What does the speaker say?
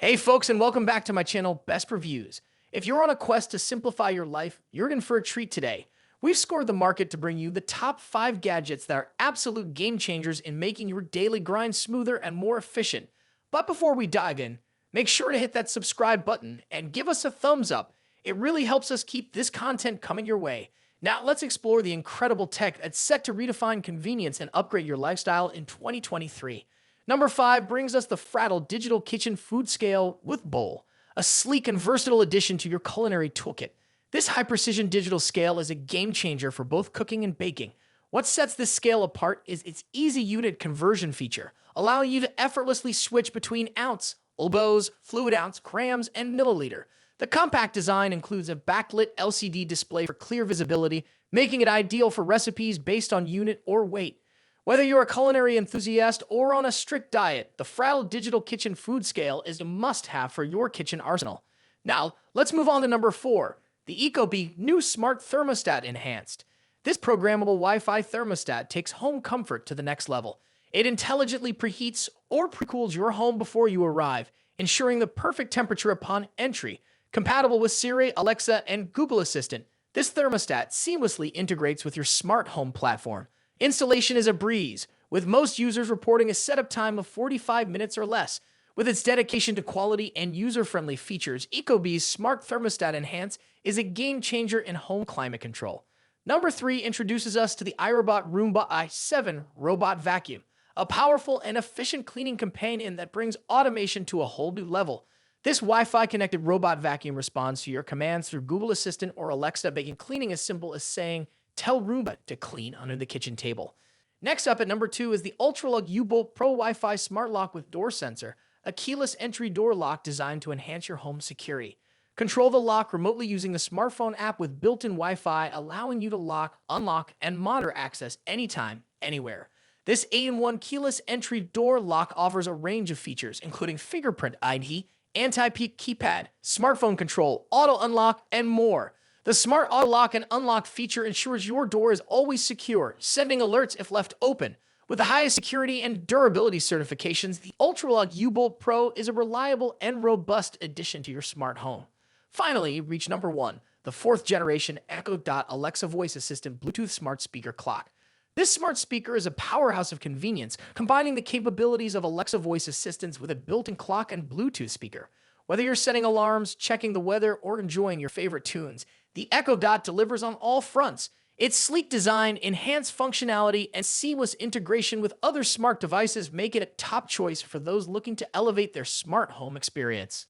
Hey folks, and welcome back to my channel, Best Reviews. If you're on a quest to simplify your life, you're in for a treat today. We've scored the market to bring you the top 5 gadgets that are absolute game changers in making your daily grind smoother and more efficient. But before we dive in, make sure to hit that subscribe button and give us a thumbs up. It really helps us keep this content coming your way. Now let's explore the incredible tech that's set to redefine convenience and upgrade your lifestyle in 2023. Number 5 brings us the Fradel Digital Kitchen Food Scale with Bowl, a sleek and versatile addition to your culinary toolkit. This high-precision digital scale is a game changer for both cooking and baking. What sets this scale apart is its easy unit conversion feature, allowing you to effortlessly switch between ounce, oboes, fluid ounce, grams, and milliliter. The compact design includes a backlit LCD display for clear visibility, making it ideal for recipes based on unit or weight. Whether you're a culinary enthusiast or on a strict diet, the Fradel Digital Kitchen Food Scale is a must-have for your kitchen arsenal. Now, let's move on to number 4, the ecobee new Smart Thermostat Enhanced. This programmable Wi-Fi thermostat takes home comfort to the next level. It intelligently preheats or pre-cools your home before you arrive, ensuring the perfect temperature upon entry. Compatible with Siri, Alexa, and Google Assistant, this thermostat seamlessly integrates with your smart home platform. Installation is a breeze, with most users reporting a setup time of 45 minutes or less. With its dedication to quality and user-friendly features, ecobee's Smart Thermostat Enhanced is a game-changer in home climate control. Number 3 introduces us to the iRobot Roomba i7 Robot Vacuum, a powerful and efficient cleaning companion that brings automation to a whole new level. This Wi-Fi connected robot vacuum responds to your commands through Google Assistant or Alexa, making cleaning as simple as saying, "Tell Roomba to clean under the kitchen table." Next up at number 2 is the ULTRALOQ U-Bolt Pro Wi-Fi Smart Lock with Door Sensor, a keyless entry door lock designed to enhance your home security. Control the lock remotely using the smartphone app with built-in Wi-Fi, allowing you to lock, unlock, and monitor access anytime, anywhere. This 8-in-1 keyless entry door lock offers a range of features, including fingerprint ID, anti-peek keypad, smartphone control, auto unlock, and more. The Smart Auto Lock and Unlock feature ensures your door is always secure, sending alerts if left open. With the highest security and durability certifications, the ULTRALOQ U-Bolt Pro is a reliable and robust addition to your smart home. Finally, reach number 1, the 4th generation Echo Dot Alexa Voice Assistant Bluetooth Smart Speaker Clock. This smart speaker is a powerhouse of convenience, combining the capabilities of Alexa voice assistants with a built-in clock and Bluetooth speaker. Whether you're setting alarms, checking the weather, or enjoying your favorite tunes, the Echo Dot delivers on all fronts. Its sleek design, enhanced functionality, and seamless integration with other smart devices make it a top choice for those looking to elevate their smart home experience.